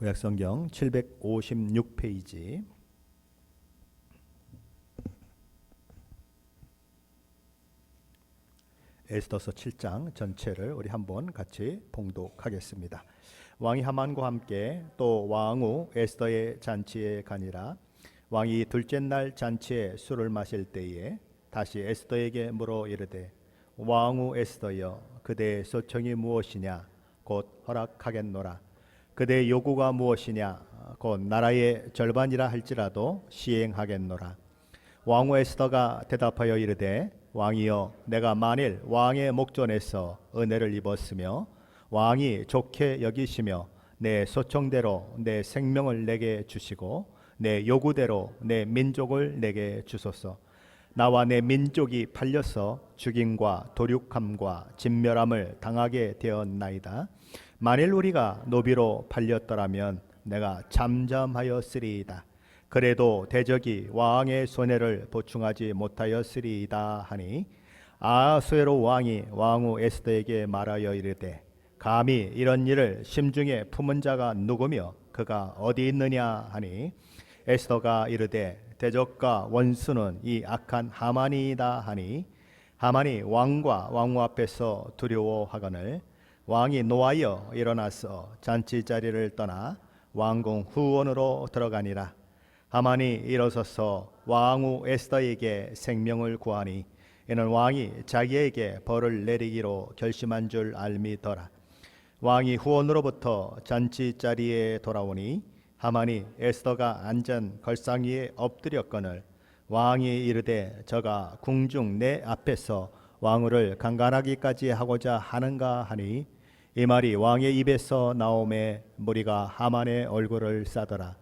구약성경 756페이지 에스더서 7장 전체를 우리 한번 같이 봉독하겠습니다. 왕이 하만과 함께 또 왕후 에스더의 잔치에 가니라. 왕이 둘째 날 잔치에 술을 마실 때에 다시 에스더에게 물어 이르되 왕후 에스더여 그대의 소청이 무엇이냐 곧 허락하겠노라. 그대의 요구가 무엇이냐 곧 나라의 절반이라 할지라도 시행하겠노라. 왕후 에스더가 대답하여 이르되 왕이여 내가 만일 왕의 목전에서 은혜를 입었으며 왕이 좋게 여기시며 내 소청대로 내 생명을 내게 주시고 내 요구대로 내 민족을 내게 주소서. 나와 내 민족이 팔려서 죽임과 도륙함과 진멸함을 당하게 되었나이다. 만일 우리가 노비로 팔렸더라면 내가 잠잠하였으리이다. 그래도 대적이 왕의 손해를 보충하지 못하였으리이다 하니 아하수에로 왕이 왕후 에스더에게 말하여 이르되 감히 이런 일을 심중에 품은 자가 누구며 그가 어디 있느냐 하니 에스더가 이르되 대적과 원수는 이 악한 하만이다 하니 하만이 왕과 왕후 앞에서 두려워하거늘 왕이 노하여 일어나서 잔치 자리를 떠나 왕궁 후원으로 들어가니라. 하만이 일어서서 왕후 에스더에게 생명을 구하니 이는 왕이 자기에게 벌을 내리기로 결심한 줄 알미더라. 왕이 후원으로부터 잔치 자리에 돌아오니 하만이 에스더가 앉은 걸상 위에 엎드렸거늘 왕이 이르되 저가 궁중 내 앞에서 왕후를 강간하기까지 하고자 하는가 하니 이 말이 왕의 입에서 나오매 무리가 하만의 얼굴을 싸더라.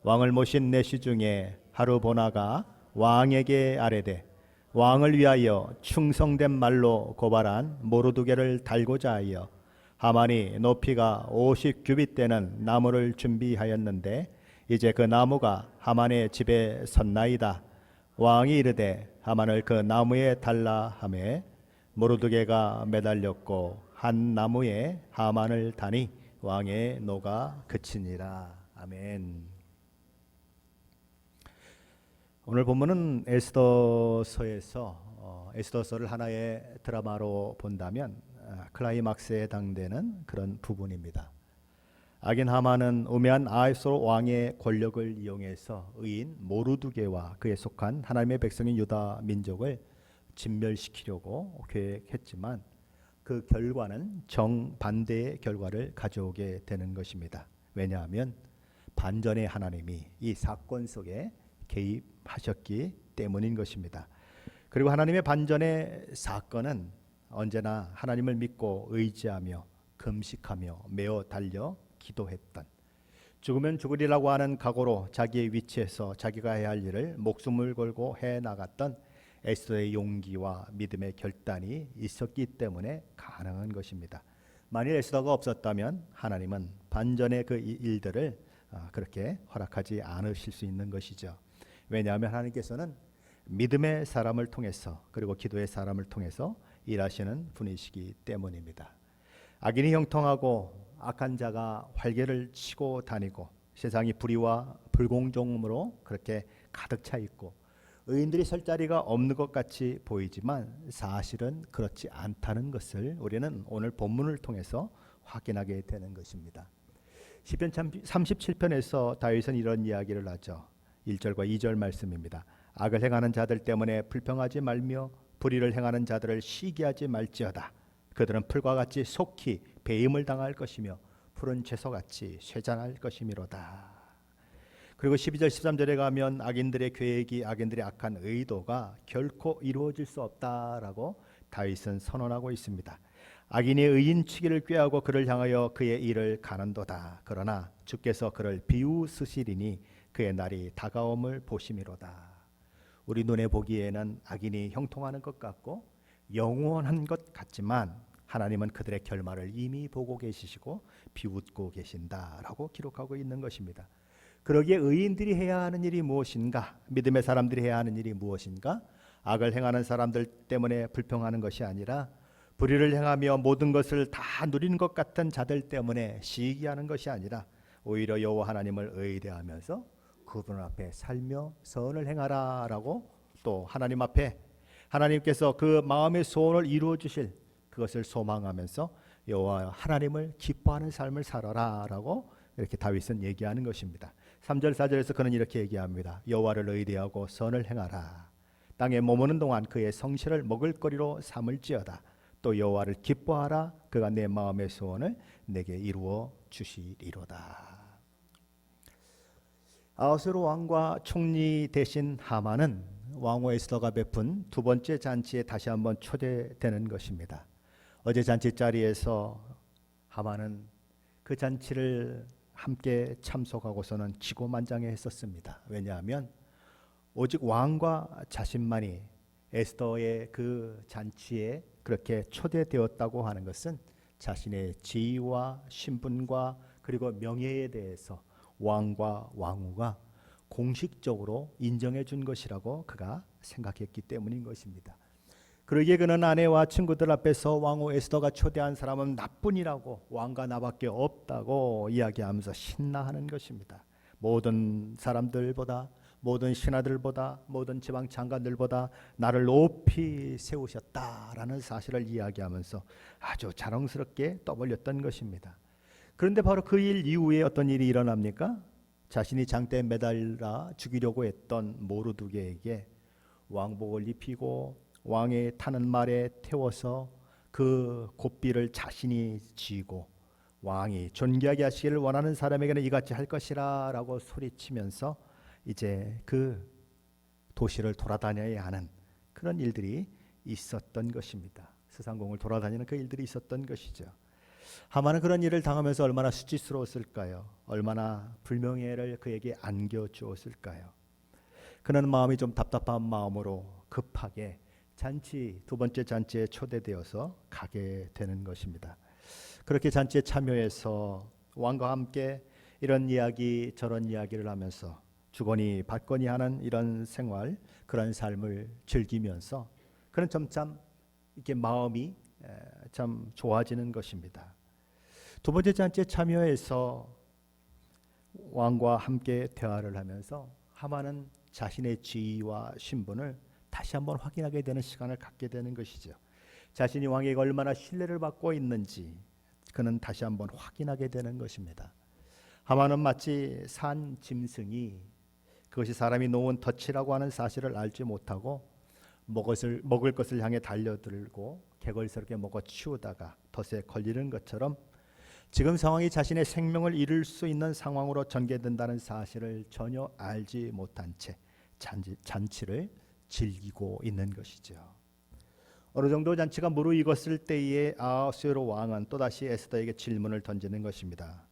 왕을 모신 내시 중에 하르보나가 왕에게 아뢰되 왕을 위하여 충성된 말로 고발한 모르드게를 달고자 하여 하만이 높이가 50규빗 되는 나무를 준비하였는데 이제 그 나무가 하만의 집에 섰나이다. 왕이 이르되 하만을 그 나무에 달라 하매 모르드게가 매달렸고 한 나무에 하만을 다니 왕의 노가 그치니라. 아멘. 오늘 본문은 에스더서에서 에스더서를 하나의 드라마로 본다면 클라이막스에 해당되는 그런 부분입니다. 악인 하만은 우매한 아하수에로 왕의 권력을 이용해서 의인 모르드게와 그에 속한 하나님의 백성인 유다 민족을 진멸시키려고 계획했지만 그 결과는 정반대의 결과를 가져오게 되는 것입니다. 왜냐하면 반전의 하나님이 이 사건 속에 개입하셨기 때문인 것입니다. 그리고 하나님의 반전의 사건은 언제나 하나님을 믿고 의지하며 금식하며 매어 달려 기도했던 죽으면 죽으리라고 하는 각오로 자기의 위치에서 자기가 해야 할 일을 목숨을 걸고 해나갔던 에스더의 용기와 믿음의 결단이 있었기 때문에 가능한 것입니다. 만일 에스더가 없었다면 하나님은 반전의 그 일들을 그렇게 허락하지 않으실 수 있는 것이죠. 왜냐하면 하나님께서는 믿음의 사람을 통해서 그리고 기도의 사람을 통해서 일하시는 분이시기 때문입니다. 악인이 형통하고 악한 자가 활개를 치고 다니고 세상이 불의와 불공정으로 그렇게 가득 차 있고 의인들이 설 자리가 없는 것 같이 보이지만 사실은 그렇지 않다는 것을 우리는 오늘 본문을 통해서 확인하게 되는 것입니다. 시편 37편에서 다윗은 이런 이야기를 하죠. 1절과 2절 말씀입니다. 악을 행하는 자들 때문에 불평하지 말며 불의를 행하는 자들을 시기하지 말지어다. 그들은 풀과 같이 속히 배임을 당할 것이며 푸른 채소같이 쇠잔할 것이미로다. 그리고 12절 13절에 가면 악인들의 계획이 악인들의 악한 의도가 결코 이루어질 수 없다라고 다윗은 선언하고 있습니다. 악인이 의인 치기를 꾀하고 그를 향하여 그의 일을 가는도다. 그러나 주께서 그를 비웃으시리니 그의 날이 다가옴을 보심이로다. 우리 눈에 보기에는 악인이 형통하는 것 같고 영원한 것 같지만 하나님은 그들의 결말을 이미 보고 계시고 비웃고 계신다라고 기록하고 있는 것입니다. 그러기에 의인들이 해야 하는 일이 무엇인가? 믿음의 사람들이 해야 하는 일이 무엇인가? 악을 행하는 사람들 때문에 불평하는 것이 아니라 불의를 행하며 모든 것을 다 누리는 것 같은 자들 때문에 시기하는 것이 아니라 오히려 여호와 하나님을 의뢰하면서 그분 앞에 살며 선을 행하라라고 또 하나님 앞에 하나님께서 그 마음의 소원을 이루어 주실 그것을 소망하면서 여호와 하나님을 기뻐하는 삶을 살아라라고 이렇게 다윗은 얘기하는 것입니다. 3절 4절에서 그는 이렇게 얘기합니다. 여호와를 의뢰하고 선을 행하라. 땅에 머무는 동안 그의 성실을 먹을거리로 삼을지어다. 또 여호와를 기뻐하라. 그가 내 마음의 소원을 내게 이루어 주시리로다. 아하수에로 왕과 총리 대신 하만은 왕후 에스더가 베푼 두 번째 잔치에 다시 한번 초대되는 것입니다. 어제 잔치 자리에서 하만은 그 잔치를 함께 참석하고서는 기고만장해했었습니다. 왜냐하면 오직 왕과 자신만이 에스더의 그 잔치에 그렇게 초대되었다고 하는 것은 자신의 지위와 신분과 그리고 명예에 대해서 왕과 왕후가 공식적으로 인정해 준 것이라고 그가 생각했기 때문인 것입니다. 그러기에 그는 아내와 친구들 앞에서 왕후 에스더가 초대한 사람은 나뿐이라고 왕과 나밖에 없다고 이야기하면서 신나하는 것입니다. 모든 사람들보다 모든 신하들보다 모든 지방 장관들보다 나를 높이 세우셨다라는 사실을 이야기하면서 아주 자랑스럽게 떠벌렸던 것입니다. 그런데 바로 그 일 이후에 어떤 일이 일어납니까? 자신이 장대에 매달라 죽이려고 했던 모르드게에게 왕복을 입히고 왕의 타는 말에 태워서 그 고삐를 자신이 쥐고 왕이 존귀하게 하시기를 원하는 사람에게는 이같이 할 것이라 라고 소리치면서 이제 그 도시를 돌아다녀야 하는 그런 일들이 있었던 것입니다. 스상공을 돌아다니는 그 일들이 있었던 것이죠. 하만은 그런 일을 당하면서 얼마나 수치스러웠을까요? 얼마나 불명예를 그에게 안겨주었을까요? 그는 마음이 좀 답답한 마음으로 급하게 두 번째 잔치에 초대되어서 가게 되는 것입니다. 그렇게 잔치에 참여해서 왕과 함께 이런 이야기 저런 이야기를 하면서 주거니 받거니 하는 이런 생활, 그런 삶을 즐기면서 그는 점점 이렇게 마음이 참 좋아지는 것입니다. 두 번째 잔치에 참여해서 왕과 함께 대화를 하면서 하만은 자신의 지위와 신분을 다시 한번 확인하게 되는 시간을 갖게 되는 것이죠. 자신이 왕에게 얼마나 신뢰를 받고 있는지 그는 다시 한번 확인하게 되는 것입니다. 하만은 마치 산 짐승이 그것이 사람이 놓은 덫이라고 하는 사실을 알지 못하고 먹을 것을 향해 달려들고 개걸스럽게 먹어 치우다가 덫에 걸리는 것처럼 지금 상황이 자신의 생명을 잃을 수 있는 상황으로 전개된다는 사실을 전혀 알지 못한 채 잔치를 즐기고 있는 것이죠. 어느 정도 잔치가 무르익었을 때에 아하수에로 왕은 또다시 에스더에게 질문을 던지는 것입니다.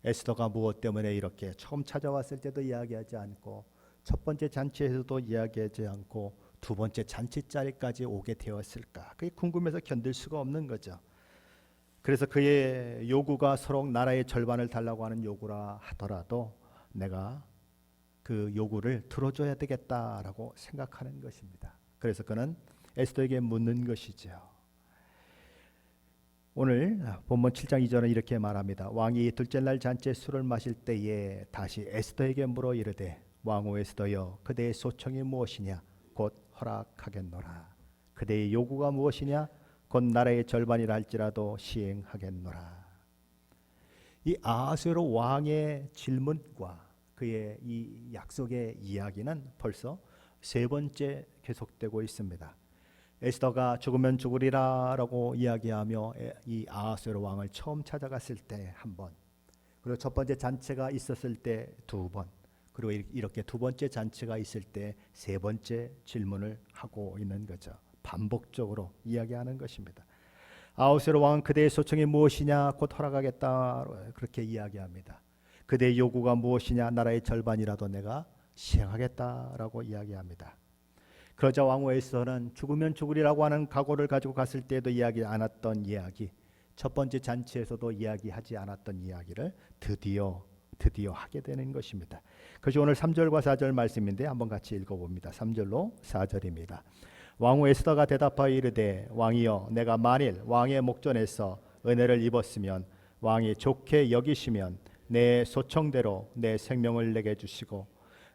에스더가 무엇 때문에 이렇게 처음 찾아왔을 때도 이야기하지 않고 첫 번째 잔치에서도 이야기하지 않고 두 번째 잔치 자리까지 오게 되었을까? 그게 궁금해서 견딜 수가 없는 거죠. 그래서 그의 요구가 서로 나라의 절반을 달라고 하는 요구라 하더라도 내가 그 요구를 들어줘야 되겠다라고 생각하는 것입니다. 그래서 그는 에스더에게 묻는 것이죠. 오늘 본문 7장 2절은 이렇게 말합니다. 왕이 둘째 날 잔치에 술을 마실 때에 다시 에스더에게 물어 이르되 왕후 에스더여 그대의 소청이 무엇이냐 곧 허락하겠노라. 그대의 요구가 무엇이냐 곧 나라의 절반이라 할지라도 시행하겠노라. 이 아하수에로 왕의 질문과 그의 이 약속의 이야기는 벌써 세 번째 계속되고 있습니다. 에스더가 죽으면 죽으리라라고 이야기하며 이 아하수에로 왕을 처음 찾아갔을 때 한 번, 그리고 첫 번째 잔치가 있었을 때 두 번, 그리고 이렇게 두 번째 잔치가 있을 때 세 번째 질문을 하고 있는 거죠. 반복적으로 이야기하는 것입니다. 아하수에로 왕은 그대의 소청이 무엇이냐 곧 허락하겠다 그렇게 이야기합니다. 그대의 요구가 무엇이냐 나라의 절반이라도 내가 시행하겠다라고 이야기합니다. 그러자 왕후 에스더는 죽으면 죽으리라고 하는 각오를 가지고 갔을 때도 이야기 않았던 이야기, 첫 번째 잔치에서도 이야기하지 않았던 이야기를 드디어 하게 되는 것입니다. 그것이 오늘 3절과 4절 말씀인데 한번 같이 읽어봅니다. 3절로 4절입니다. 왕후 에스더가 대답하여 이르되 왕이여 내가 만일 왕의 목전에서 은혜를 입었으면 왕이 좋게 여기시면 내 소청대로 내 생명을 내게 주시고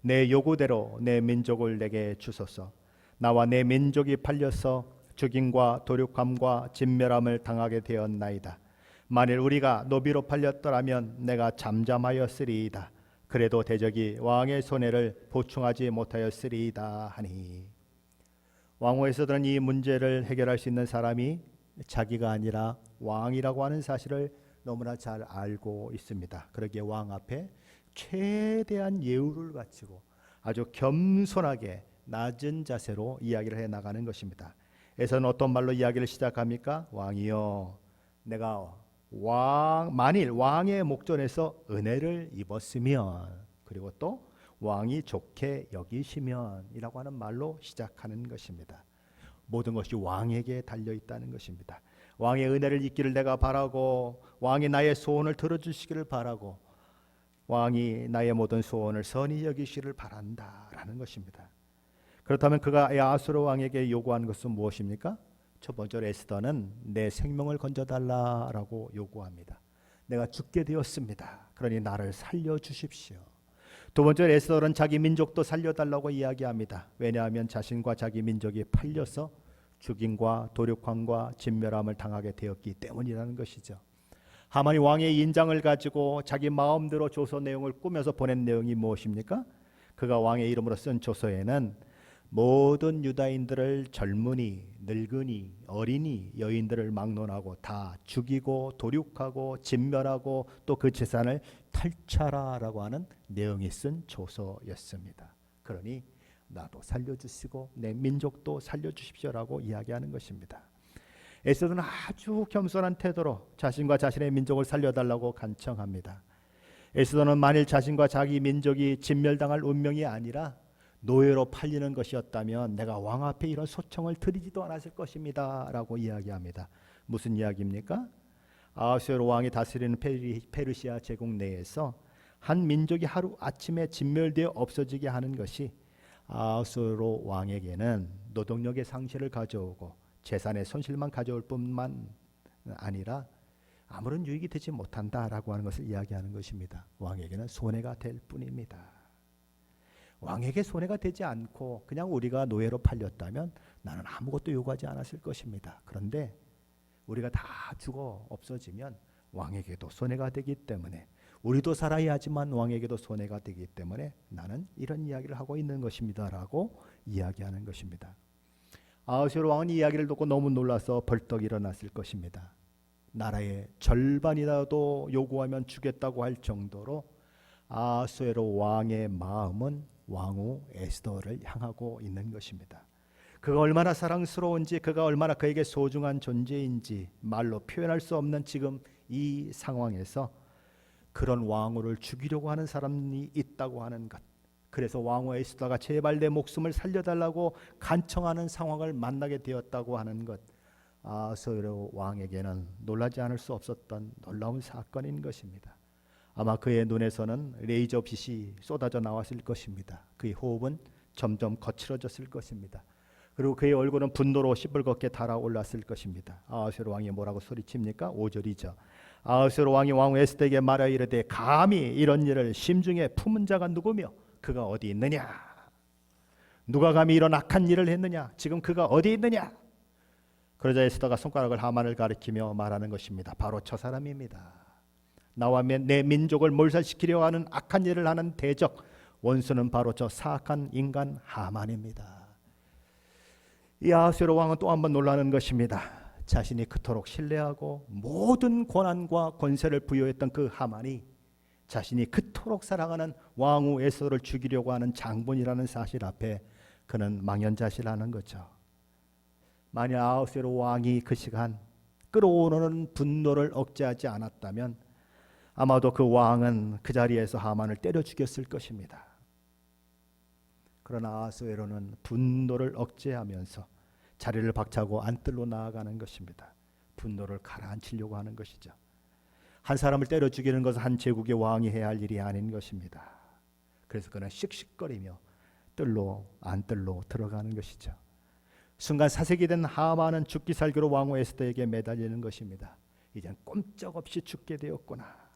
내 요구대로 내 민족을 내게 주소서. 나와 내 민족이 팔려서 죽임과 도륙함과 진멸함을 당하게 되었나이다. 만일 우리가 노비로 팔렸더라면 내가 잠잠하였으리이다. 그래도 대적이 왕의 손해를 보충하지 못하였으리이다 하니. 왕후에서는 이 문제를 해결할 수 있는 사람이 자기가 아니라 왕이라고 하는 사실을 너무나 잘 알고 있습니다. 그러기에 왕 앞에 최대한 예우를 갖추고 아주 겸손하게 낮은 자세로 이야기를 해 나가는 것입니다. 에서는 어떤 말로 이야기를 시작합니까? 왕이여, 내가 만일 왕의 목전에서 은혜를 입었으면, 그리고 또 왕이 좋게 여기시면 이라고 하는 말로 시작하는 것입니다. 모든 것이 왕에게 달려 있다는 것입니다. 왕의 은혜를 입기를 내가 바라고, 왕이 나의 소원을 들어주시기를 바라고, 왕이 나의 모든 소원을 선히 여기시기를 바란다라는 것입니다. 그렇다면 그가 아수르 왕에게 요구한 것은 무엇입니까? 첫 번째로 에스더는 내 생명을 건져달라라고 요구합니다. 내가 죽게 되었습니다. 그러니 나를 살려주십시오. 두 번째로 에스더는 자기 민족도 살려달라고 이야기합니다. 왜냐하면 자신과 자기 민족이 팔려서 죽임과 도륙함과 진멸함을 당하게 되었기 때문이라는 것이죠. 하만이 왕의 인장을 가지고 자기 마음대로 조서 내용을 꾸며서 보낸 내용이 무엇입니까? 그가 왕의 이름으로 쓴 조서에는 모든 유다인들을 젊은이, 늙은이, 어린이, 여인들을 막론하고 다 죽이고 도륙하고 진멸하고 또 그 재산을 탈취하라라고 하는 내용이 쓴 조서였습니다. 그러니 나도 살려주시고 내 민족도 살려주십시오라고 이야기하는 것입니다. 에스더는 아주 겸손한 태도로 자신과 자신의 민족을 살려달라고 간청합니다. 에스더는 만일 자신과 자기 민족이 진멸당할 운명이 아니라 노예로 팔리는 것이었다면 내가 왕 앞에 이런 소청을 드리지도 않았을 것입니다 라고 이야기합니다. 무슨 이야기입니까? 아하수에로 왕이 다스리는 페르시아 제국 내에서 한 민족이 하루 아침에 진멸되어 없어지게 하는 것이 아하수에로 왕에게는 노동력의 상실을 가져오고 재산의 손실만 가져올 뿐만 아니라 아무런 유익이 되지 못한다라고 하는 것을 이야기하는 것입니다. 왕에게는 손해가 될 뿐입니다. 왕에게 손해가 되지 않고 그냥 우리가 노예로 팔렸다면 나는 아무것도 요구하지 않았을 것입니다. 그런데 우리가 다 죽어 없어지면 왕에게도 손해가 되기 때문에, 우리도 살아야 하지만 왕에게도 손해가 되기 때문에 나는 이런 이야기를 하고 있는 것입니다 라고 이야기하는 것입니다. 아하수에로 왕은 이 이야기를 듣고 너무 놀라서 벌떡 일어났을 것입니다. 나라의 절반이라도 요구하면 주겠다고 할 정도로 아하수에로 왕의 마음은 왕후 에스더를 향하고 있는 것입니다. 그가 얼마나 사랑스러운지, 그가 얼마나 그에게 소중한 존재인지 말로 표현할 수 없는 지금 이 상황에서 그런 왕후를 죽이려고 하는 사람이 있다고 하는 것, 그래서 왕후 에스더가 제발 내 목숨을 살려달라고 간청하는 상황을 만나게 되었다고 하는 것, 아하수에로 왕에게는 놀라지 않을 수 없었던 놀라운 사건인 것입니다. 아마 그의 눈에서는 레이저 빛이 쏟아져 나왔을 것입니다. 그의 호흡은 점점 거칠어졌을 것입니다. 그리고 그의 얼굴은 분노로 시뻘겋게 달아올랐을 것입니다. 아하수에로 왕이 뭐라고 소리칩니까? 5절이죠. 아하수에로 왕이 왕후 에스더에게 말하여 이르되 감히 이런 일을 심중에 품은 자가 누구며 그가 어디 있느냐? 누가 감히 이런 악한 일을 했느냐? 지금 그가 어디 있느냐? 그러자 에스더가 손가락을 하만을 가리키며 말하는 것입니다. 바로 저 사람입니다. 나와 내 민족을 몰살시키려 하는 악한 일을 하는 대적, 원수는 바로 저 사악한 인간 하만입니다. 이 아하수에로 왕은 또 한 번 놀라는 것입니다. 자신이 그토록 신뢰하고 모든 권한과 권세를 부여했던 그 하만이 자신이 그토록 사랑하는 왕후 에스더를 죽이려고 하는 장본이라는 사실 앞에 그는 망연자실하는 거죠. 만약 아하수에로 왕이 그 시간 끌어오르는 분노를 억제하지 않았다면 아마도 그 왕은 그 자리에서 하만을 때려 죽였을 것입니다. 그러나 아하수에로는 분노를 억제하면서 자리를 박차고 안뜰로 나아가는 것입니다. 분노를 가라앉히려고 하는 것이죠. 한 사람을 때려 죽이는 것은 한 제국의 왕이 해야 할 일이 아닌 것입니다. 그래서 그는 씩씩거리며 안뜰로 들어가는 것이죠. 순간 사색이 된 하만은 죽기 살기로 왕후 에스더에게 매달리는 것입니다. 이젠 꼼짝없이 죽게 되었구나.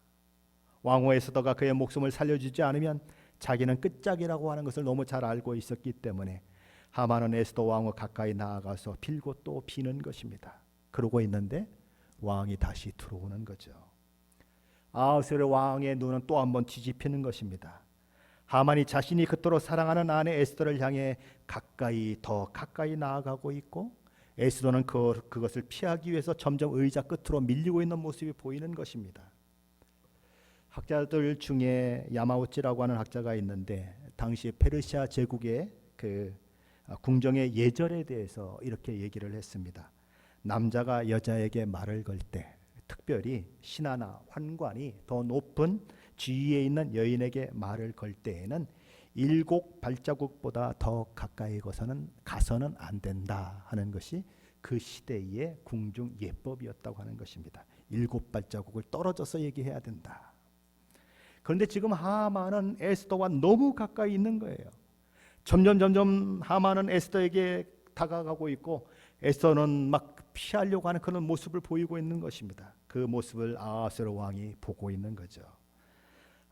왕후 에스더가 그의 목숨을 살려주지 않으면 자기는 끝장이라고 하는 것을 너무 잘 알고 있었기 때문에 하만은 에스더 왕후 가까이 나아가서 빌고 또 비는 것입니다. 그러고 있는데 왕이 다시 들어오는 거죠. 아하스웨로 왕의 눈은 또 한번 뒤집히는 것입니다. 하만이 자신이 그토록 사랑하는 아내 에스더를 향해 더 가까이 나아가고 있고, 에스더는 그것을 피하기 위해서 점점 의자 끝으로 밀리고 있는 모습이 보이는 것입니다. 학자들 중에 야마우치라고 하는 학자가 있는데, 당시 페르시아 제국의 그 궁정의 예절에 대해서 이렇게 얘기를 했습니다. 남자가 여자에게 말을 걸 때, 특별히 신하나 환관이 더 높은 지위에 있는 여인에게 말을 걸 때에는 7 발자국보다 더 가까이 가서는 안 된다 하는 것이 그 시대의 궁중 예법이었다고 하는 것입니다. 7 발자국을 떨어져서 얘기해야 된다. 그런데 지금 하만은 에스더와 너무 가까이 있는 거예요. 점점 하만은 에스더에게 다가가고 있고, 에스더는 막 피하려고 하는 그런 모습을 보이고 있는 것입니다. 그 모습을 아하스웨로 왕이 보고 있는 거죠.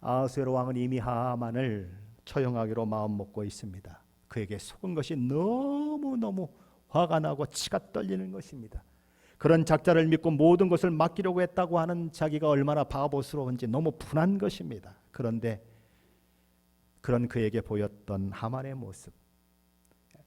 아하스웨로 왕은 이미 하만을 처형하기로 마음 먹고 있습니다. 그에게 속은 것이 너무너무 화가 나고 치가 떨리는 것입니다. 그런 작자를 믿고 모든 것을 맡기려고 했다고 하는 자기가 얼마나 바보스러운지 너무 분한 것입니다. 그런데 그런 그에게 보였던 하만의 모습,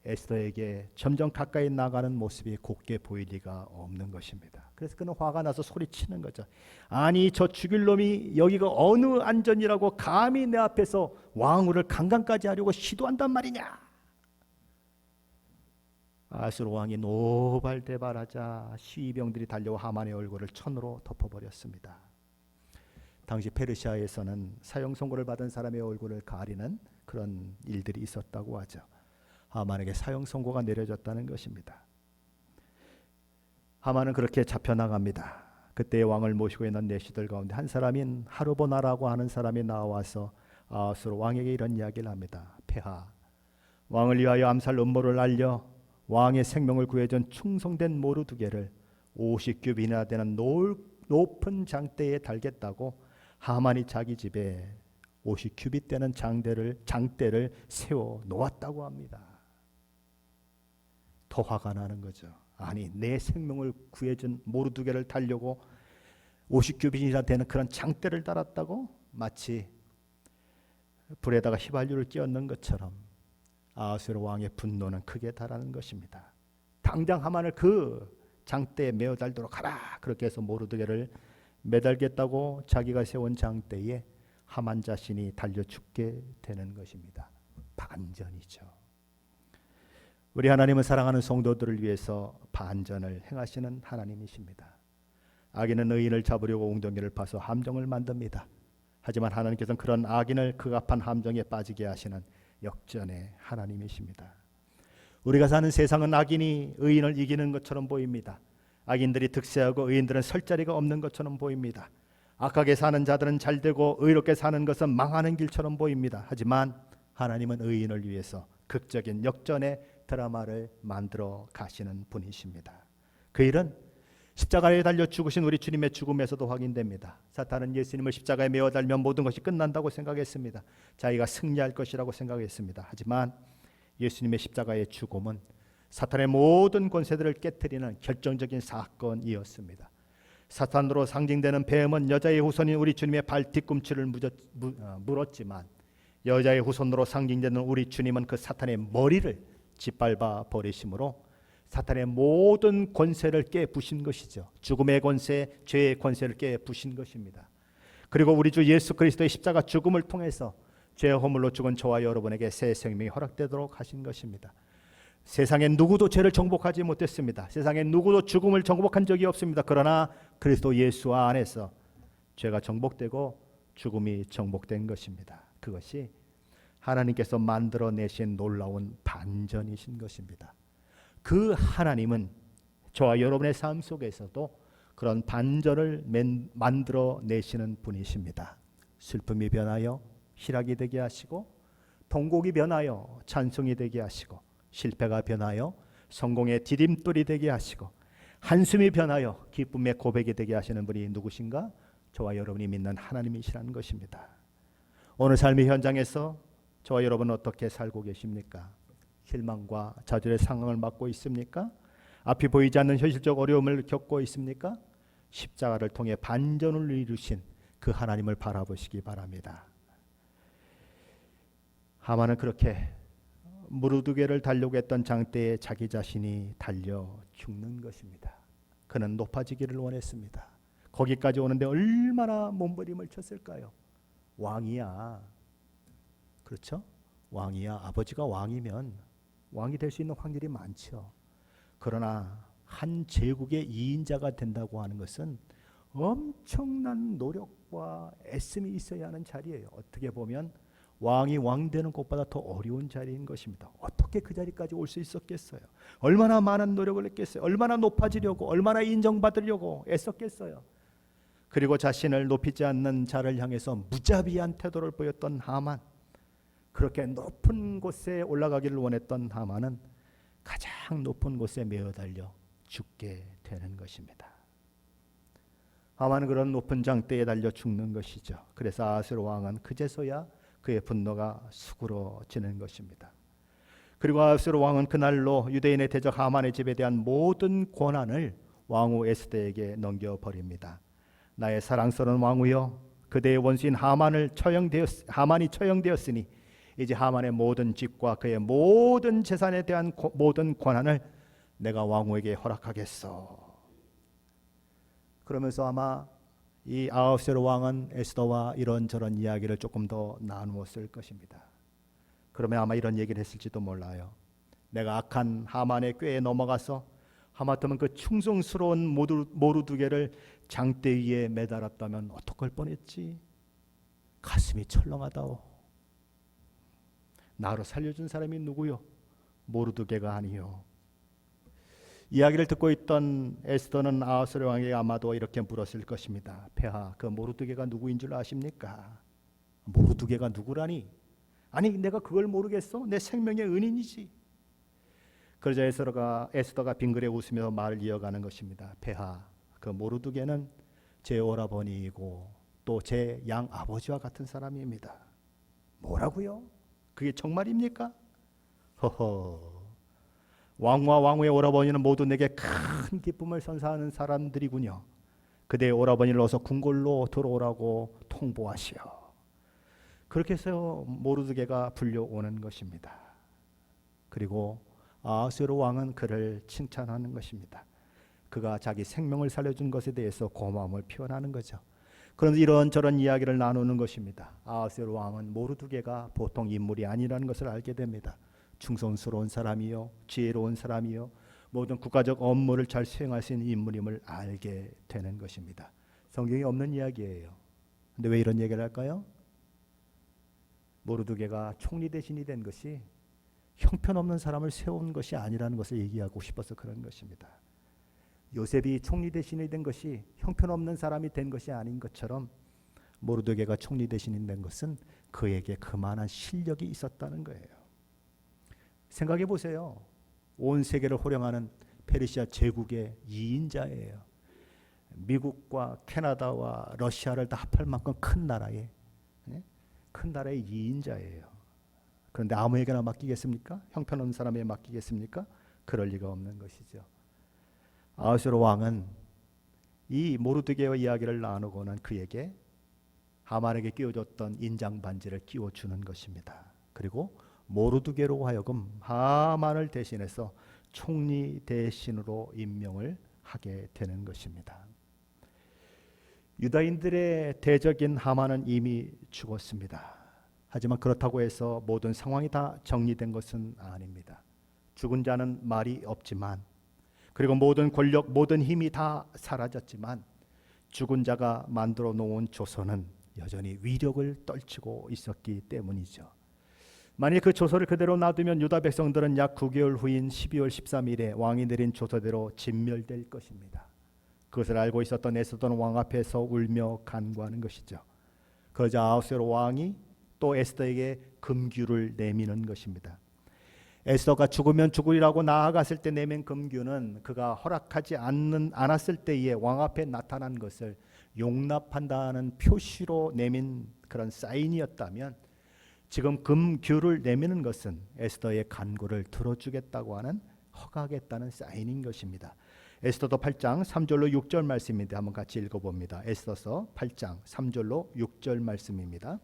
에스더에게 점점 가까이 나가는 모습이 곱게 보일 리가 없는 것입니다. 그래서 그는 화가 나서 소리치는 거죠. 아니, 저 죽일 놈이 여기가 어느 안전이라고 감히 내 앞에서 왕후를 강간까지 하려고 시도한단 말이냐. 아하스웨로 왕이 노발대발하자 시위병들이 달려와 하만의 얼굴을 천으로 덮어버렸습니다. 당시 페르시아에서는 사형 선고를 받은 사람의 얼굴을 가리는 그런 일들이 있었다고 하죠. 하만에게 사형 선고가 내려졌다는 것입니다. 하만은 그렇게 잡혀나갑니다. 그때 왕을 모시고 있는 내시들 가운데 한 사람인 하르보나라고 하는 사람이 나와서 아하스웨로 왕에게 이런 이야기를 합니다. 폐하, 왕을 위하여 암살 음모를 알려 왕의 생명을 구해준 충성된 모루 2개를 50규빗이나 되는 높은 장대에 달겠다고 하만이 자기 집에 50규빗 되는 장대를 세워 놓았다고 합니다. 더 화가 나는 거죠. 아니, 내 생명을 구해준 모루 2개를 달려고 50규빗이나 되는 그런 장대를 달았다고? 마치 불에다가 휘발유를 끼얹는 것처럼 아하스웨로 왕의 분노는 크게 달하는 것입니다. 당장 하만을 그 장대에 메어 달도록 하라. 그렇게 해서 모루 2개를 매달겠다고 자기가 세운 장대에 하만 자신이 달려 죽게 되는 것입니다. 반전이죠. 우리 하나님은 사랑하는 성도들을 위해서 반전을 행하시는 하나님이십니다. 악인은 의인을 잡으려고 웅덩이를 파서 함정을 만듭니다. 하지만 하나님께서는 그런 악인을 극악한 함정에 빠지게 하시는 역전의 하나님이십니다. 우리가 사는 세상은 악인이 의인을 이기는 것처럼 보입니다. 악인들이 득세하고 의인들은 설 자리가 없는 것처럼 보입니다. 악하게 사는 자들은 잘되고 의롭게 사는 것은 망하는 길처럼 보입니다. 하지만 하나님은 의인을 위해서 극적인 역전의 드라마를 만들어 가시는 분이십니다. 그 일은 십자가에 달려 죽으신 우리 주님의 죽음에서도 확인됩니다. 사탄은 예수님을 십자가에 메어 달면 모든 것이 끝난다고 생각했습니다. 자기가 승리할 것이라고 생각했습니다. 하지만 예수님의 십자가의 죽음은 사탄의 모든 권세들을 깨트리는 결정적인 사건이었습니다. 사탄으로 상징되는 뱀은 여자의 후손인 우리 주님의 발 뒤꿈치를 물었지만, 여자의 후손으로 상징되는 우리 주님은 그 사탄의 머리를 짓밟아 버리심으로 사탄의 모든 권세를 깨부신 것이죠. 죽음의 권세, 죄의 권세를 깨부신 것입니다. 그리고 우리 주 예수 그리스도의 십자가 죽음을 통해서 죄의 허물로 죽은 저와 여러분에게 새 생명이 허락되도록 하신 것입니다. 세상에 누구도 죄를 정복하지 못했습니다. 세상에 누구도 죽음을 정복한 적이 없습니다. 그러나 그리스도 예수 안에서 죄가 정복되고 죽음이 정복된 것입니다. 그것이 하나님께서 만들어내신 놀라운 반전이신 것입니다. 그 하나님은 저와 여러분의 삶 속에서도 그런 반전을 만들어내시는 분이십니다. 슬픔이 변하여 희락이 되게 하시고, 통곡이 변하여 찬송이 되게 하시고, 실패가 변하여 성공의 디딤돌이 되게 하시고, 한숨이 변하여 기쁨의 고백이 되게 하시는 분이 누구신가? 저와 여러분이 믿는 하나님이시라는 것입니다. 오늘 삶의 현장에서 저와 여러분은 어떻게 살고 계십니까? 실망과 좌절의 상황을 맞고 있습니까? 앞이 보이지 않는 현실적 어려움을 겪고 있습니까? 십자가를 통해 반전을 이루신 그 하나님을 바라보시기 바랍니다. 하만은 그렇게 무르두 개를 달려고 했던 장대에 자기 자신이 달려 죽는 것입니다. 그는 높아지기를 원했습니다. 거기까지 오는데 얼마나 몸부림을 쳤을까요? 왕이야. 그렇죠? 왕이야. 아버지가 왕이면 왕이 될 수 있는 확률이 많죠. 그러나 한 제국의 2인자가 된다고 하는 것은 엄청난 노력과 애씀이 있어야 하는 자리예요. 어떻게 보면 왕이 왕 되는 것보다 더 어려운 자리인 것입니다. 어떻게 그 자리까지 올 수 있었겠어요? 얼마나 많은 노력을 했겠어요? 얼마나 높아지려고, 얼마나 인정받으려고 애썼겠어요? 그리고 자신을 높이지 않는 자를 향해서 무자비한 태도를 보였던 하만, 그렇게 높은 곳에 올라가기를 원했던 하만은 가장 높은 곳에 매어 달려 죽게 되는 것입니다. 하만은 그런 높은 장대에 달려 죽는 것이죠. 그래서 아하스로 왕은 그제서야 그의 분노가 수그러지는 것입니다. 그리고 아하스로 왕은 그날로 유대인의 대적 하만의 집에 대한 모든 권한을 왕후 에스더에게 넘겨버립니다. 나의 사랑스러운 왕후여, 그대의 원수인 하만이 처형되었으니 이제 하만의 모든 집과 그의 모든 재산에 대한 모든 권한을 내가 왕후에게 허락하겠소. 그러면서 아마 이 아하스웨로 왕은 에스더와 이런저런 이야기를 조금 더 나누었을 것입니다. 그러면 아마 이런 얘기를 했을지도 몰라요. 내가 악한 하만의 꾀에 넘어가서 하마터면 그 충성스러운 모르드게를 장대 위에 매달았다면 어떡할 뻔했지. 가슴이 철렁하다오. 나로 살려준 사람이 누구요? 모르드게가 아니요. 이야기를 듣고 있던 에스더는 아하스웨로 왕에게 아마도 이렇게 물었을 것입니다. 폐하, 그 모르드게가 누구인 줄 아십니까? 모르드게가 누구라니? 아니, 내가 그걸 모르겠어? 내 생명의 은인이지. 그러자 에스더가 빙그레 웃으며 말을 이어가는 것입니다. 폐하, 그 모르드게는 제 오라버니이고 또 제 양 아버지와 같은 사람입니다. 뭐라고요? 그게 정말입니까? 허허. 왕과 왕후의 오라버니는 모두 내게 큰 기쁨을 선사하는 사람들이군요. 그대의 오라버니를 어서 궁궐로 들어오라고 통보하시오. 그렇게 해서 모르드게가 불려오는 것입니다. 그리고 아하스웨로 왕은 그를 칭찬하는 것입니다. 그가 자기 생명을 살려준 것에 대해서 고마움을 표현하는 거죠. 그런데 이런저런 이야기를 나누는 것입니다. 아하스웨로 왕은 모르드게가 보통 인물이 아니라는 것을 알게 됩니다. 충성스러운 사람이요, 지혜로운 사람이요, 모든 국가적 업무를 잘 수행할 수 있는 인물임을 알게 되는 것입니다. 성경에 없는 이야기예요. 근데 왜 이런 얘기를 할까요? 모르드게가 총리 대신이 된 것이 형편없는 사람을 세운 것이 아니라는 것을 얘기하고 싶어서 그런 것입니다. 요셉이 총리 대신이 된 것이 형편없는 사람이 된 것이 아닌 것처럼 모르드게가 총리 대신이 된 것은 그에게 그만한 실력이 있었다는 거예요. 생각해 보세요. 온 세계를 호령하는 페르시아 제국의 2인자예요. 미국과 캐나다와 러시아를 다 합할 만큼 큰 나라의 2인자예요. 그런데 아무에게나 맡기겠습니까? 형편없는 사람에게 맡기겠습니까? 그럴 리가 없는 것이죠. 아하스웨로 왕은 이 모르드게와 이야기를 나누고는 그에게 하만에게 끼워줬던 인장 반지를 끼워주는 것입니다. 그리고 모르드게로 하여금 하만을 대신해서 총리 대신으로 임명을 하게 되는 것입니다. 유다인들의 대적인 하만은 이미 죽었습니다. 하지만 그렇다고 해서 모든 상황이 다 정리된 것은 아닙니다. 죽은 자는 말이 없지만, 그리고 모든 권력, 모든 힘이 다 사라졌지만 죽은 자가 만들어 놓은 조선은 여전히 위력을 떨치고 있었기 때문이죠. 만약 그 조서를 그대로 놔두면 유다 백성들은 약 9개월 후인 12월 13일에 왕이 내린 조서대로 진멸될 것입니다. 그것을 알고 있었던 에스더는 왕 앞에서 울며 간구하는 것이죠. 그러자 아하스웨로 왕이 또 에스더에게 금규를 내미는 것입니다. 에스더가 죽으면 죽으리라고 나아갔을 때 내민 금규는 그가 허락하지 않았을 때에 왕 앞에 나타난 것을 용납한다는 표시로 내민 그런 사인이었다면 지금 금규를 내미는 것은 에스더의 간구를 들어주겠다고 하는 허가하겠다는 사인인 것입니다. 에스더서 8장 3절로 6절 말씀인데 한번 같이 읽어봅니다. 에스더서 8장 3절로 6절 말씀입니다.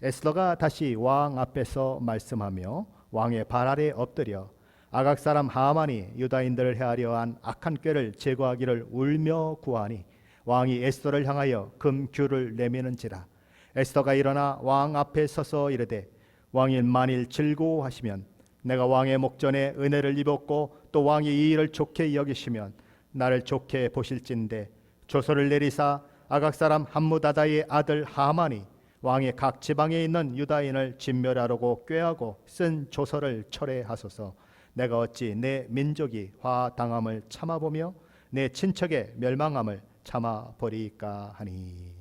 에스더가 다시 왕 앞에서 말씀하며 왕의 발 아래 엎드려 아각 사람 하만이 유다인들을 해하려 한 악한 꾀를 제거하기를 울며 구하니 왕이 에스더를 향하여 금규를 내미는지라. 에스더가 일어나 왕 앞에 서서 이르되 왕이 만일 즐거워하시면 내가 왕의 목전에 은혜를 입었고 또 왕이 이 일을 좋게 여기시면 나를 좋게 보실진대 조서를 내리사 아각 사람 함무다다의 아들 하만이 왕의 각 지방에 있는 유다인을 진멸하려고 꾀하고 쓴 조서를 철회하소서. 내가 어찌 내 민족이 화당함을 참아보며 내 친척의 멸망함을 참아버리까 하니.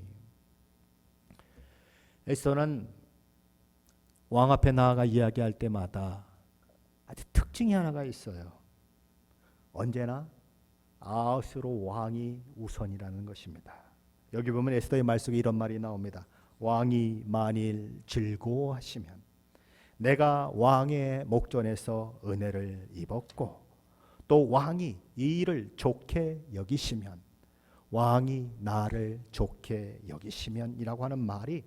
에스더는 왕 앞에 나아가 이야기할 때마다 아주 특징이 하나가 있어요. 언제나 아하스로 왕이 우선이라는 것입니다. 여기 보면 에스더의 말 속에 이런 말이 나옵니다. 왕이 만일 즐거워하시면 내가 왕의 목전에서 은혜를 입었고 또 왕이 이 일을 좋게 여기시면 왕이 나를 좋게 여기시면 이라고 하는 말이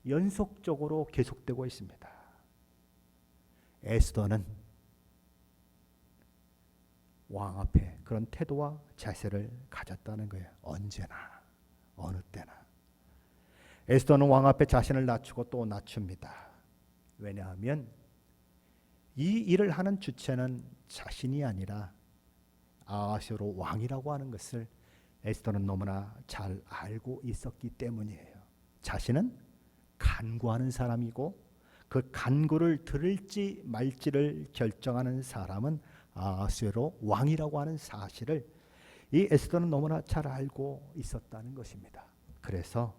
연속적으로 계속되고 있습니다. 에스더는 왕 앞에 그런 태도와 자세를 가졌다는 거예요. 언제나 어느 때나. 에스더는 왕 앞에 자신을 낮추고 또 낮춥니다. 왜냐하면 이 일을 하는 주체는 자신이 아니라 아하스웨로 왕이라고 하는 것을 에스더는 너무나 잘 알고 있었기 때문이에요. 자신은 간구하는 사람이고 그 간구를 들을지 말지를 결정하는 사람은 아하스웨로 왕이라고 하는 사실을 이 에스더는 너무나 잘 알고 있었다는 것입니다. 그래서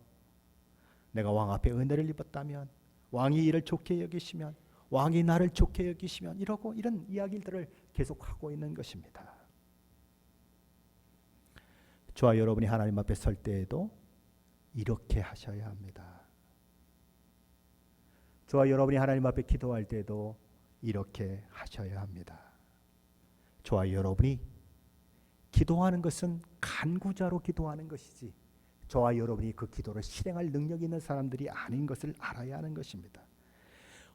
내가 왕 앞에 은혜를 입었다면 왕이 이를 좋게 여기시면 왕이 나를 좋게 여기시면 이러고 이런 이야기들을 계속하고 있는 것입니다. 저와 여러분이 하나님 앞에 설 때에도 이렇게 하셔야 합니다. 저와 여러분이 하나님 앞에 기도할 때도 이렇게 하셔야 합니다. 저와 여러분이 기도하는 것은 간구자로 기도하는 것이지 저와 여러분이 그 기도를 실행할 능력이 있는 사람들이 아닌 것을 알아야 하는 것입니다.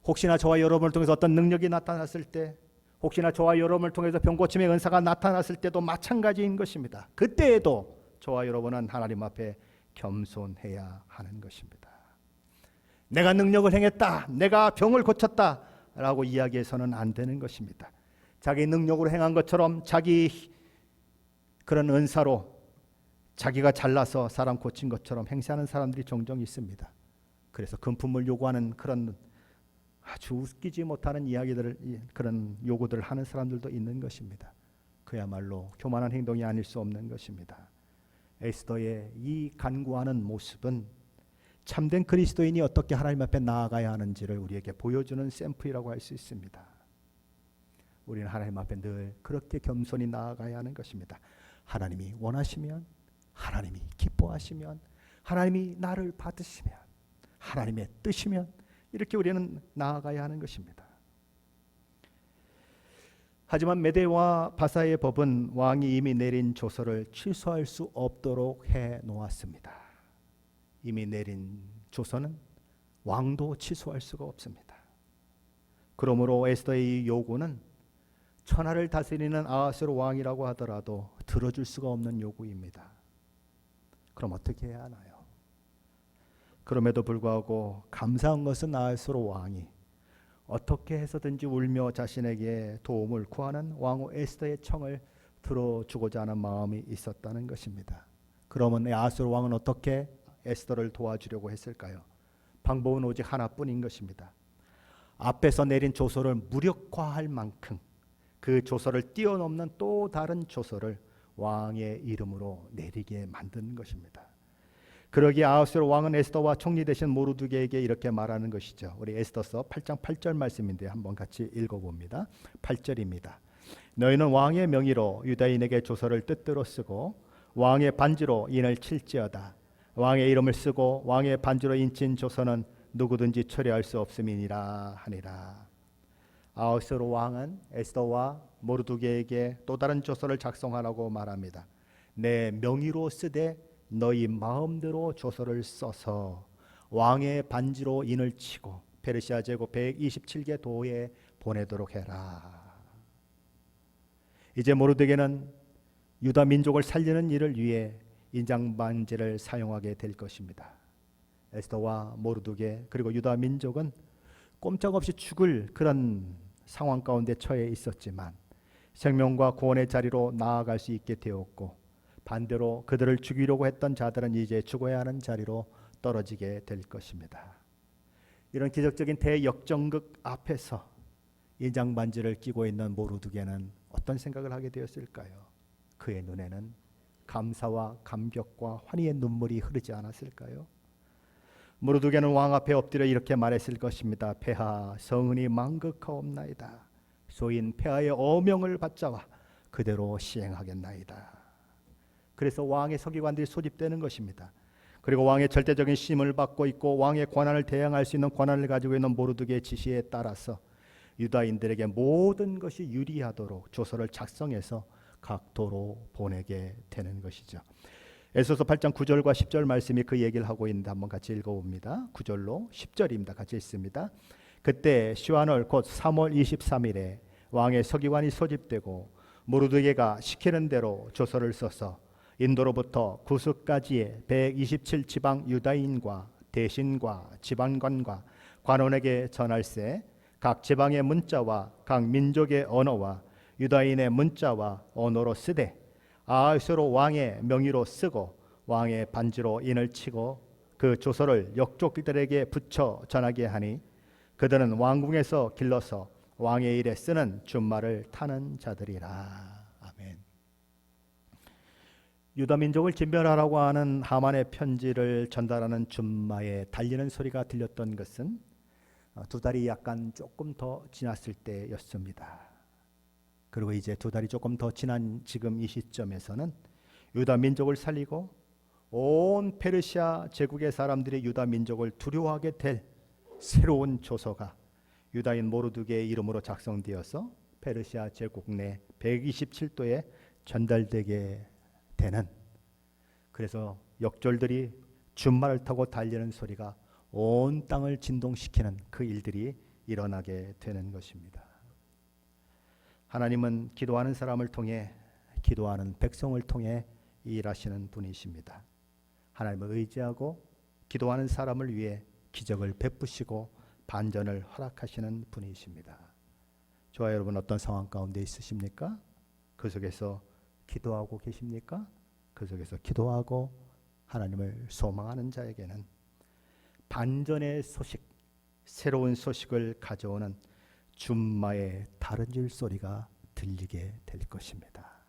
혹시나 저와 여러분을 통해서 어떤 능력이 나타났을 때, 혹시나 저와 여러분을 통해서 병고침의 은사가 나타났을 때도 마찬가지인 것입니다. 그때에도 저와 여러분은 하나님 앞에 겸손해야 하는 것입니다. 내가 능력을 행했다, 내가 병을 고쳤다 라고 이야기해서는 안 되는 것입니다. 자기 능력으로 행한 것처럼 자기 그런 은사로 자기가 잘나서 사람 고친 것처럼 행세하는 사람들이 종종 있습니다. 그래서 금품을 요구하는 그런 아주 웃기지 못하는 이야기들을, 그런 요구들을 하는 사람들도 있는 것입니다. 그야말로 교만한 행동이 아닐 수 없는 것입니다. 에스더의 이 간구하는 모습은 참된 그리스도인이 어떻게 하나님 앞에 나아가야 하는지를 우리에게 보여주는 샘플이라고 할 수 있습니다. 우리는 하나님 앞에 늘 그렇게 겸손히 나아가야 하는 것입니다. 하나님이 원하시면, 하나님이 기뻐하시면, 하나님이 나를 받으시면, 하나님의 뜻이면 이렇게 우리는 나아가야 하는 것입니다. 하지만 메대와 바사의 법은 왕이 이미 내린 조서를 취소할 수 없도록 해 놓았습니다. 이미 내린 조서는 왕도 취소할 수가 없습니다. 그러므로 에스더의 요구는 천하를 다스리는 아하스웨로 왕이라고 하더라도 들어줄 수가 없는 요구입니다. 그럼 어떻게 해야 하나요? 그럼에도 불구하고 감사한 것은 아하스웨로 왕이 어떻게 해서든지 울며 자신에게 도움을 구하는 왕후 에스더의 청을 들어주고자 하는 마음이 있었다는 것입니다. 그러면 아하스웨로 왕은 어떻게 에스더를 도와주려고 했을까요? 방법은 오직 하나뿐인 것입니다. 앞에서 내린 조서를 무력화할 만큼 그 조서를 뛰어넘는 또 다른 조서를 왕의 이름으로 내리게 만드는 것입니다. 그러기에 아하스웨로 왕은 에스더와 총리 되신 모르드게에게 이렇게 말하는 것이죠. 우리 에스더서 8장 8절 말씀인데 한번 같이 읽어봅니다. 8절입니다. 너희는 왕의 명의로 유다인에게 조서를 뜻대로 쓰고 왕의 반지로 인을 칠지어다. 왕의 이름을 쓰고 왕의 반지로 인친 조서는 누구든지 철회할 수 없음이니라 하니라. 아하스로 왕은 에스더와 모르드게에게 또 다른 조서를 작성하라고 말합니다. 내 명의로 쓰되 너희 마음대로 조서를 써서 왕의 반지로 인을 치고 페르시아 제국 127개 도에 보내도록 해라. 이제 모르드게는 유다 민족을 살리는 일을 위해 인장 반지를 사용하게 될 것입니다. 에스더와 모르드게 그리고 유다 민족은 꼼짝없이 죽을 그런 상황 가운데 처해 있었지만 생명과 구원의 자리로 나아갈 수 있게 되었고, 반대로 그들을 죽이려고 했던 자들은 이제 죽어야 하는 자리로 떨어지게 될 것입니다. 이런 기적적인 대역전극 앞에서 인장 반지를 끼고 있는 모르드게는 어떤 생각을 하게 되었을까요? 그의 눈에는 감사와 감격과 환희의 눈물이 흐르지 않았을까요? 모르드게는 왕 앞에 엎드려 이렇게 말했을 것입니다. 폐하, 성은이 망극하옵나이다. 소인 폐하의 어명을 받자와 그대로 시행하겠나이다. 그래서 왕의 서기관들이 소집되는 것입니다. 그리고 왕의 절대적인 심을 받고 있고 왕의 권한을 대항할 수 있는 권한을 가지고 있는 모르드게의 지시에 따라서 유다인들에게 모든 것이 유리하도록 조서를 작성해서 각 도로 보내게 되는 것이죠. 에스더서 8장 9절과 10절 말씀이 그 얘기를 하고 있는데 한번 같이 읽어봅니다. 9절로 10절입니다. 같이 읽습니다. 그때 시완월 곧 3월 23일에 왕의 서기관이 소집되고 모르드게가 시키는 대로 조서를 써서 인도로부터 구스까지의 127지방 유다인과 대신과 지방관과 관원에게 전할세 각 지방의 문자와 각 민족의 언어와 유다인의 문자와 언어로 쓰되 아하스로 왕의 명의로 쓰고 왕의 반지로 인을 치고 그 조서를 역족들에게 붙여 전하게 하니 그들은 왕궁에서 길러서 왕의 일에 쓰는 준말을 타는 자들이라. 아멘. 유다 민족을 진멸하라고 하는 하만의 편지를 전달하는 준마에 달리는 소리가 들렸던 것은 두 달이 약간 조금 더 지났을 때였습니다. 그리고 이제 두 달이 조금 더 지난 지금 이 시점에서는 유다 민족을 살리고 온 페르시아 제국의 사람들이 유다 민족을 두려워하게 될 새로운 조서가 유다인 모르드게의 이름으로 작성되어서 페르시아 제국 내 127도에 전달되게 되는, 그래서 역졸들이 준말을 타고 달리는 소리가 온 땅을 진동시키는 그 일들이 일어나게 되는 것입니다. 하나님은 기도하는 사람을 통해, 기도하는 백성을 통해 일하시는 분이십니다. 하나님을 의지하고 기도하는 사람을 위해 기적을 베푸시고 반전을 허락하시는 분이십니다. 저와 여러분 어떤 상황 가운데 있으십니까? 그 속에서 기도하고 계십니까? 그 속에서 기도하고 하나님을 소망하는 자에게는 반전의 소식, 새로운 소식을 가져오는 준마의 다른 줄 소리가 들리게 될 것입니다.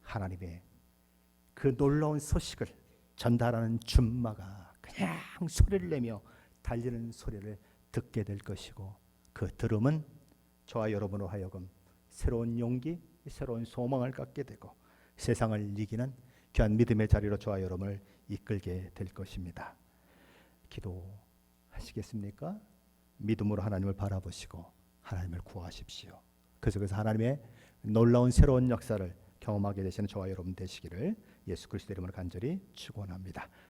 하나님의 그 놀라운 소식을 전달하는 준마가 그냥 소리를 내며 달리는 소리를 듣게 될 것이고, 그 들음은 저와 여러분으로 하여금 새로운 용기, 새로운 소망을 갖게 되고 세상을 이기는 귀한 믿음의 자리로 저와 여러분을 이끌게 될 것입니다. 기도하시겠습니까? 믿음으로 하나님을 바라보시고 하나님을 구하십시오. 그 속에서 하나님의 놀라운 새로운 역사를 경험하게 되시는 저와 여러분 되시기를 예수 그리스도 이름으로 간절히 축원합니다.